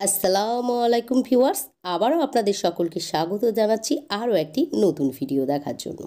আসসালামু আলাইকুম ভিউয়ার্স, আবারও আপনাদের সকলকে স্বাগত জানাচ্ছি আরও একটি নতুন ভিডিও দেখার জন্য।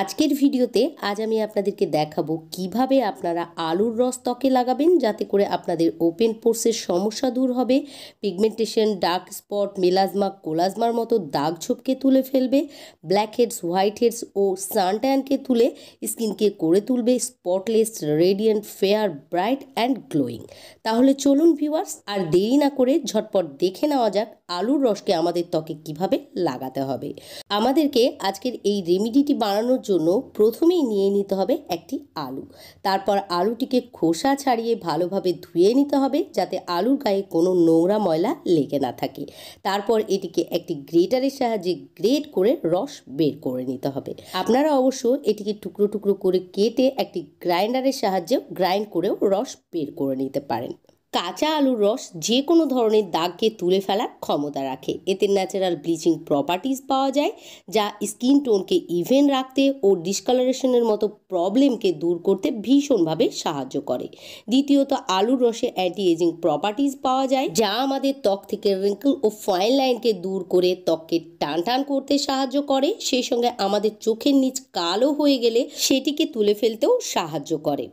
আজকের ভিডিওতে আজ আমি আপনাদেরকে দেখাবো কিভাবে আপনারা আলুর রস ত্বকে লাগাবেন যাতে করে আপনাদের ওপেন পোরসের সমস্যা দূর হবে, পিগমেন্টেশন, ডার্ক স্পট, মেলাজমা, কোলাজমার মতো দাগ ছোপকে তুলে ফেলবে, ব্ল্যাক হেডস, হোয়াইট হেডস ও সানট্যানকে তুলে স্কিনকে করে তুলবে spotless, radiant, fair, bright and glowing. তাহলে চলুন ভিউয়ার্স, আর দেরি না করে ঝটপট দেখে নেওয়া যাক আলুর রসকে আমাদের ত্বকে কিভাবে লাগাতে হবে। আমাদেরকে আজকের এই রেমিডিটি বানানোর জন্য প্রথমেই নিয়ে নিতে হবে একটি আলু। তারপর আলুটিকে খোসা ছাড়িয়ে ভালোভাবে ধুয়ে নিতে হবে যাতে আলুর গায়ে কোনো নোংরা ময়লা লেগে না থাকে। তারপর এটিকে একটি গ্রেটারের সাহায্যে গ্রেট করে রস বের করে নিতে হবে। আপনারা অবশ্য এটিকে টুকরো টুকরো করে কেটে একটি গ্রাইন্ডারের সাহায্যে গ্রাইন্ড করেও রস বের করে নিতে পারেন। কাঁচা আলুর রস যে কোনো ধরনের দাগকে তুলে ফেলার ক্ষমতা রাখে। এতে ন্যাচারাল ব্লিচিং প্রপার্টিজ পাওয়া যায় যা স্কিন টোনকে ইভেন রাখতে ও ডিসকালারেশনের মতো প্রবলেমকে দূর করতে ভীষণভাবে সাহায্য করে। দ্বিতীয়ত, আলুর রসে অ্যান্টি এজিং প্রপার্টিজ পাওয়া যায় যা আমাদের ত্বক থেকে রিঙ্কেল ও ফাইন লাইনকে দূর করে ত্বককে টান টান করতে সাহায্য করে। সেই সঙ্গে আমাদের চোখের নিচ কালো হয়ে গেলে সেটিকে তুলে ফেলতেও সাহায্য করে।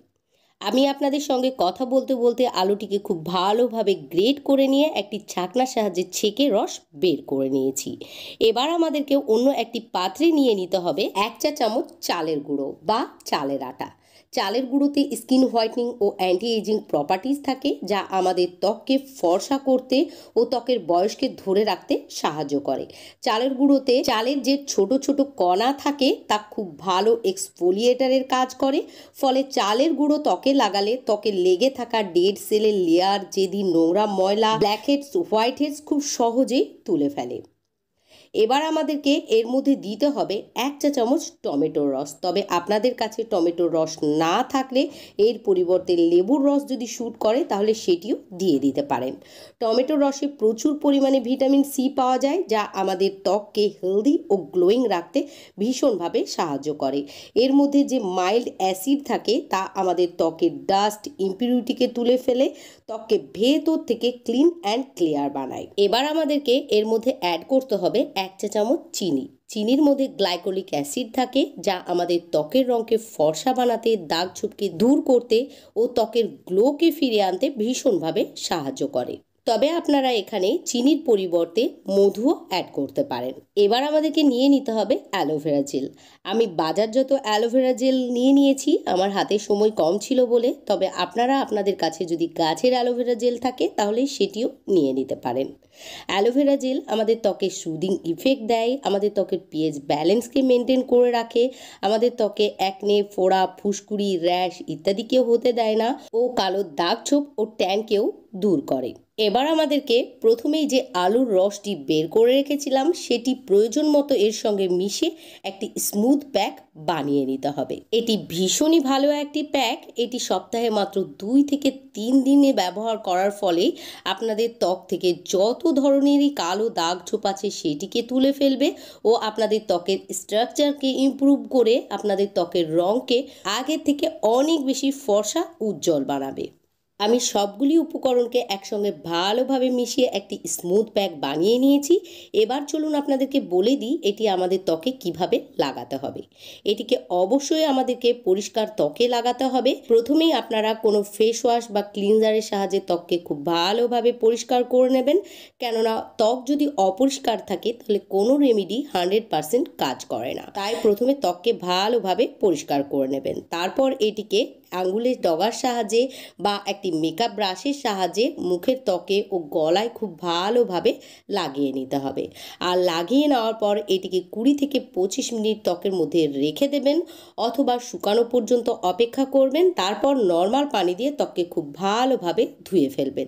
আমি আপনাদের সঙ্গে কথা বলতে বলতে আলুটিকে খুব ভালোভাবে গ্রেট করে নিয়ে একটি ছাঁকনার সাহায্যে ছেঁকে রস বের করে নিয়েছি। এবার আমাদেরকে অন্য একটি পাত্রে নিয়ে নিতে হবে 1 চা চামচ চালের গুঁড়ো বা চালের আটা। চালের গুঁড়োতে স্কিন হোয়াইটনিং ও অ্যান্টি এজিং প্রপার্টিজ থাকে যা আমাদের ত্বককে ফর্সা করতে ও ত্বকের বয়সকে ধরে রাখতে সাহায্য করে। চালের গুঁড়োতে চালের যে ছোট ছোট কণা থাকে তা খুব ভালো এক্সফোলিয়েটারের কাজ করে, ফলে চালের গুঁড়ো ত্বকে লাগালে ত্বকে লেগে থাকা ডেড সেলের লেয়ার, জেদি, নোংরা ময়লা, ব্ল্যাক হেডস, হোয়াইট হেডস খুব সহজেই তুলে ফেলে। এবার আমাদেরকে এর মধ্যে দিতে হবে 1 চা চামচ টমেটোর রস। তবে আপনাদের কাছে টমেটোর রস না থাকলে এর পরিবর্তে লেবুর রস যদি শ্যুট করে তাহলে সেটিও দিয়ে দিতে পারেন। টমেটোর রসে প্রচুর পরিমাণে ভিটামিন সি পাওয়া যায় যা আমাদের ত্বককে হেলদি ও গ্লোয়িং রাখতে ভীষণভাবে সাহায্য করে। এর মধ্যে যে মাইল্ড অ্যাসিড থাকে তা আমাদের ত্বকের ডাস্ট, ইম্পিউরিটিকে তুলে ফেলে ত্বককে ভেতর থেকে ক্লিন অ্যান্ড ক্লিয়ার বানায়। এবার আমাদেরকে এর মধ্যে অ্যাড করতে হবে 1 চা চামচ চিনি। চিনির মধ্যে গ্লাইকোলিক অ্যাসিড থাকে যা আমাদের ত্বকের রঙকে ফর্সা বানাতে, দাগ ছোপকে দূর করতে ও ত্বকের গ্লোকে ফিরিয়ে আনতে ভীষণভাবে সাহায্য করে। তবে আপনারা এখানে চিনির পরিবর্তে মধুও অ্যাড করতে পারেন। এবার আমাদেরকে নিয়ে নিতে হবে অ্যালোভেরা জেল। আমি বাজারজাত অ্যালোভেরা জেল নিয়ে নিয়েছি, আমার হাতে সময় কম ছিল বলে। তবে আপনারা আপনাদের কাছে যদি গাছের অ্যালোভেরা জেল থাকে তাহলে সেটিও নিয়ে নিতে পারেন। অ্যালোভেরা জেল আমাদের ত্বকে সুদিং ইফেক্ট দেয়, আমাদের ত্বকের পিএইচ ব্যালেন্সকে মেনটেন করে রাখে, আমাদের ত্বকে একনে, ফোড়া, ফুসকুড়ি, র্যাশ ইত্যাদিকেও হতে দেয় না ও কালো দাগ ছোপ ও ট্যানকেও দূর করে। এবার আমাদেরকে প্রথমেই যে আলুর রসটি বের করে রেখেছিলাম সেটি প্রয়োজন মতো এর সঙ্গে মিশিয়ে একটি স্মুথ প্যাক বানিয়ে নিতে হবে। এটি ভীষণই ভালো একটি প্যাক। এটি সপ্তাহে মাত্র 2 থেকে 3 দিনে ব্যবহার করার ফলে আপনাদের ত্বক থেকে যত ধরনেরই কালো দাগ ছোপ আছে সেটিকে তুলে ফেলবে ও আপনাদের ত্বকের স্ট্রাকচারকে ইমপ্রুভ করে আপনাদের ত্বকের রঙকে আগের থেকে অনেক বেশি ফর্সা, উজ্জ্বল বানাবে। আমি সবগুলি উপকরণকে একসঙ্গে ভালোভাবে মিশিয়ে একটি স্মুথ প্যাক বানিয়ে নিয়েছি। এবার চলুন আপনাদেরকে বলে দিই এটি আমাদের ত্বকে কিভাবে লাগাতে হবে। এটিকে অবশ্যই আমাদেরকে পরিষ্কার ত্বকে লাগাতে হবে। প্রথমেই আপনারা কোনো ফেস ওয়াশ বা ক্লিনজারের সাহায্যে ত্বককে খুব ভালোভাবে পরিষ্কার করে নেবেন, কেননা ত্বক যদি অপরিষ্কার থাকে তাহলে কোনো রেমেডি 100% কাজ করে না। তাই প্রথমে ত্বককে ভালোভাবে পরিষ্কার করে নেবেন। তারপর এটিকে আঙ্গুলের ডগার সাহায্যে বা একটি মেকআপ ব্রাশের সাহায্যে মুখের ত্বকে ও গলায় খুব ভালোভাবে লাগিয়ে নিতে হবে। আর লাগিয়ে নেওয়ার পর এটিকে 20 থেকে 25 মিনিট ত্বকের মধ্যে রেখে দেবেন অথবা শুকানো পর্যন্ত অপেক্ষা করবেন। তারপর নর্মাল পানি দিয়ে ত্বককে খুব ভালোভাবে ধুয়ে ফেলবেন।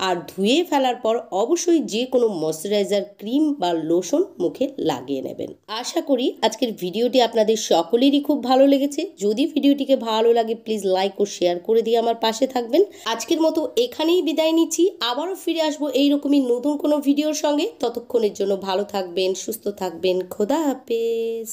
আর ধুয়ে ফেলার পর অবশ্যই যে কোনো ময়শ্চারাইজার ক্রিম বা লোশন মুখে লাগিয়ে নেবেন। আশা করি আজকের ভিডিওটি আপনাদের সকলেরই খুব ভালো লেগেছে। যদি ভিডিওটিকে ভালো লাগে প্লিজ লাইক ও শেয়ার করে দিয়ে আমার পাশে থাকবেন। আজকের মতো এখানেই বিদায় নিচ্ছি। আবারও ফিরে আসবো এইরকমই নতুন কোনো ভিডিওর সঙ্গে। ততক্ষণের জন্য ভালো থাকবেন, সুস্থ থাকবেন। খোদা হাফেজ।